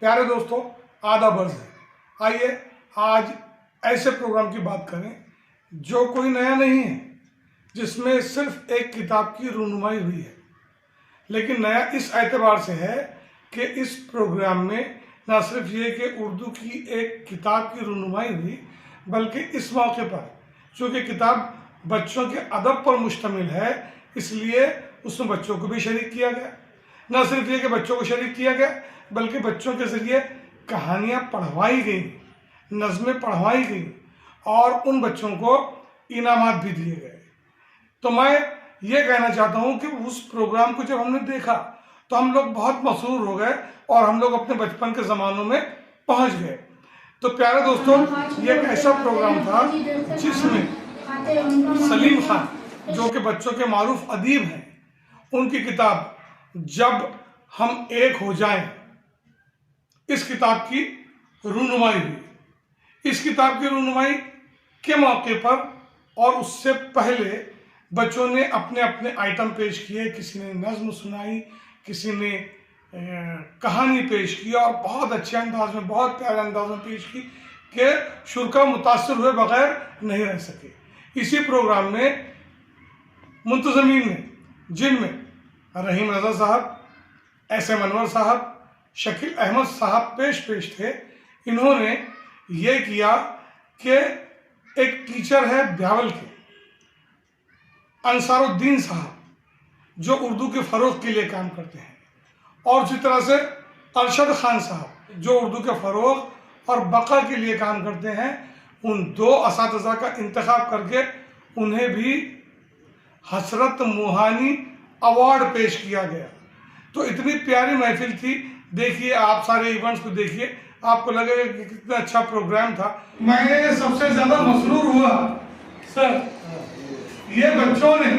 प्यारे दोस्तों, आदाब अर्ज़ है। आइए आज ऐसे प्रोग्राम की बात करें जो कोई नया नहीं है, जिसमें सिर्फ एक किताब की रूनुमाई हुई है। लेकिन नया इस एतबार से है कि इस प्रोग्राम में न सिर्फ ये कि उर्दू की एक किताब की रूनुमाई हुई, बल्कि इस मौके पर चूँकि किताब बच्चों के अदब पर मुश्तमिल है, इसलिए उसमें बच्चों को भी शरीक किया गया। न सिर्फ ये कि बच्चों को शरीक किया गया, बल्कि बच्चों के ज़रिए कहानियाँ पढ़वाई गई, नज़में पढ़वाई गई और उन बच्चों को इनामात भी दिए गए। तो मैं ये कहना चाहता हूँ कि उस प्रोग्राम को जब हमने देखा तो हम लोग बहुत मसरूर हो गए और हम लोग अपने बचपन के ज़मानों में पहुँच गए। तो प्यारे दोस्तों, ये एक ऐसा प्रोग्राम था जिसमें सलीम खान, जो कि बच्चों के मारूफ अदीब हैं, उनकी किताब जब हम एक हो जाएं, इस किताब की रूनुमाई हुई। इस किताब की रूनुमाई के मौके पर और उससे पहले बच्चों ने अपने अपने आइटम पेश किए। किसी ने नज़्म सुनाई, किसी ने कहानी पेश की और बहुत अच्छे अंदाज में, बहुत प्यारे अंदाज में पेश की कि शुरा मुतासर हुए बगैर नहीं रह सके। इसी प्रोग्राम में मुंतज़मीन ने, जिनमें रहीम रज़ा साहब, SM अनवर साहब, शकील अहमद साहब पेश थे, इन्होंने ये किया कि एक टीचर है ब्यावल के, अंसारुद्दीन साहब, जो उर्दू के फ़रोग़ के लिए काम करते हैं, और उसी तरह से अरशद खान साहब, जो उर्दू के फ़रोग़ और बक़ा के लिए काम करते हैं। उन दो असातिज़ा का इंतखाब करके उन्हें भी हसरत मोहानी अवार्ड पेश किया गया। तो इतनी प्यारी महफिल थी। देखिए, आप सारे इवेंट्स को देखिए, आपको लगेगा कि कितना अच्छा प्रोग्राम था। मैं सबसे ज़्यादा मसरूर हुआ सर, ये बच्चों ने,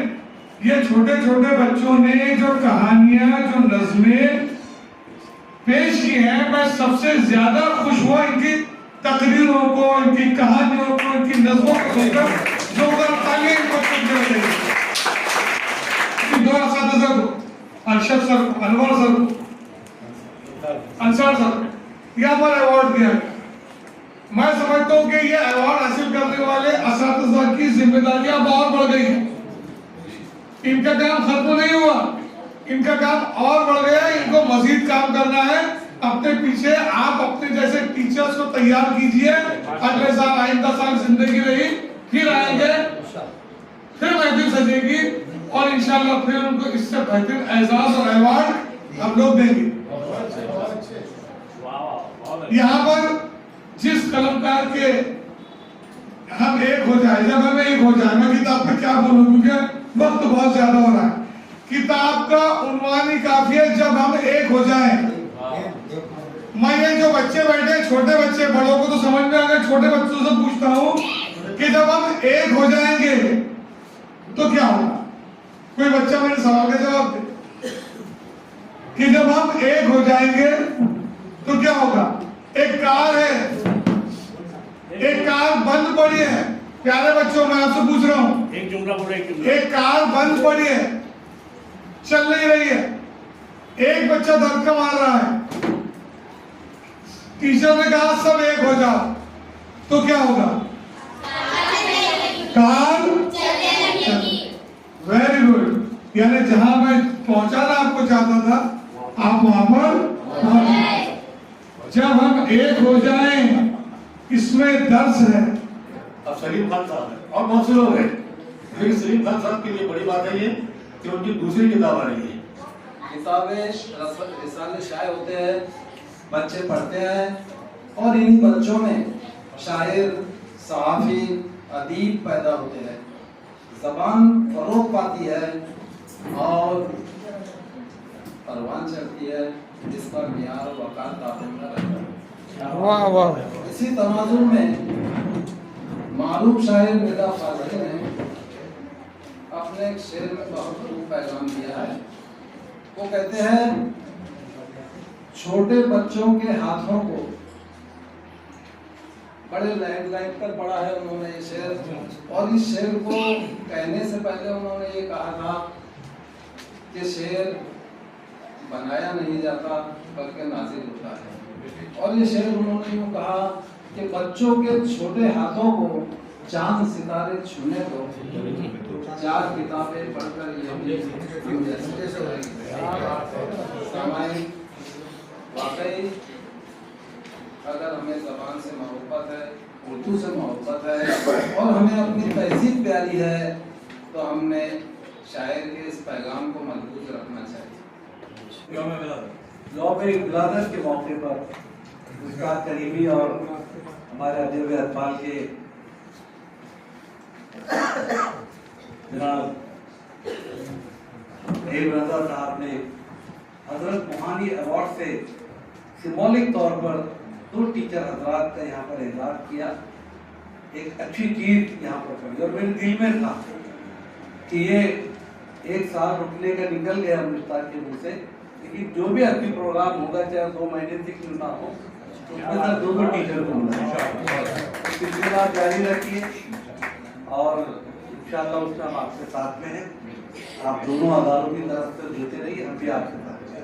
ये छोटे छोटे बच्चों ने जो कहानियाँ, जो नज़में पेश की हैं, मैं सबसे ज़्यादा खुश हुआ इनकी तकरीरों को, इनकी कहानियों को, इनकी नज़मों को सुनकर, जो तालियां इनको देनी। दो असातिज़ा को, Arshad sir, Anwar sir, Ansar sir, यहाँ पर अवार्ड दिया। मैं समझता हूँ कि ये अवार्ड हासिल करने वाले असातिज़ा की जिम्मेदारियां बहुत बढ़ गई हैं। इनका काम खत्म नहीं हुआ, इनका काम और बढ़ गया। इनको मजीद काम करना है। अपने पीछे आप अपने जैसे टीचर्स को तैयार कीजिए। अगले साल, आइंदा साल जिंदगी रही, फिर आएंगे, फिर महफिल सजेगी और इंशाल्लाह फिर उनको इससे बेहतर एजाज और अवार्ड हम लोग देंगे। यहाँ पर जिस कलमकार के हम एक हो जाए, जब हम एक हो जाए, मैं किताब पे क्या बोलूं क्योंकि वक्त बहुत ज्यादा हो रहा है। किताब का उन्वान ही काफी है, जब हम एक हो जाएं। मैं ये जो बच्चे बैठे, छोटे बच्चे, बड़ों को तो समझ में आ गया, छोटे बच्चों से पूछता हूँ कि जब हम एक हो जाएंगे तो क्या होगा? कोई बच्चा मेरे सवाल का जवाब दे कि जब हम एक हो जाएंगे तो क्या होगा? एक कार है, एक कार बंद पड़ी है। प्यारे बच्चों, मैं आपसे पूछ रहा हूँ, एक कार बंद पड़ी है, चल नहीं रही है, एक बच्चा धक्का मार रहा है। टीचर ने कहा सब एक हो जाओ, तो क्या होगा? Car very good. यानी जहां मैं पहुंचाना आपको चाहता था, आप वहां पर जब हम एक हो जाएं, इसमें दर्स है। अब सलीम खान साहब है और बहुत से लोग हैं, लेकिन सलीम खान साहब के लिए बड़ी बात है ये कि उनकी दूसरी किताब आ रही है। किताबें रिसाले शाये होते हैं, बच्चे पढ़ते हैं और इन बच्चों में शायर, सहाफ़ी, अदीब पैदा होते हैं। ज़बान फ़रोग़ पाती है और परवान चढ़ती है, जिस पर मियार और वक़ार ताबूत रहता है। वाह वाह। इसी तनाज़ुर में मारूफ शायर निदा फ़ाज़िल ने अपने एक शेर में बहुत खूब पैगाम दिया है। वो कहते हैं, छोटे बच्चों के हाथों को बड़े लाइट कर पढ़ा है उन्होंने ये शेर। और इस शेर को कहने से पहले उन्होंने ये कहा था कि शेर बनाया नहीं जाता बल्कि नाज़िल होता है। और ये शेर उन्होंने यूँ कहा कि बच्चों के छोटे हाथों को चांद सितारे छूने दो, 4 किताबें पढ़कर ये भी हम जैसे सामायिक वाकई अगर हमें ज़बान से मोहब्बत है, उर्दू से मोहब्बत है और हमें अपनी तहजीब प्यारी है, तो हमने शायर के इस पैगाम को महफूज रखना चाहिए। लॉ में एक विलादत के मौके पर उस्ताद करीमी और हमारे अदब अतफाल के जनाब रजा साहब ने हजरत मोहानी अवार्ड से सिंबॉलिक तौर पर 2 टीचर हजरात का यहाँ पर एजाज किया। एक अच्छी चीज यहाँ पर पड़ी और मेरे दिल में था कि ये 1 साल रुकने का निकल गया मुश्ताक के मुँह से, लेकिन जो भी अभी प्रोग्राम होगा चाहे 2 महीने से क्यों ना हो, उसमें से 2 टीचर को मिला सिलसिला जारी रखिए और इंशाअल्लाह उसमें हम आपके साथ में हैं। आप दोनों अदारों की तरफ से देते रहिए, हम भी आपके साथ हैं।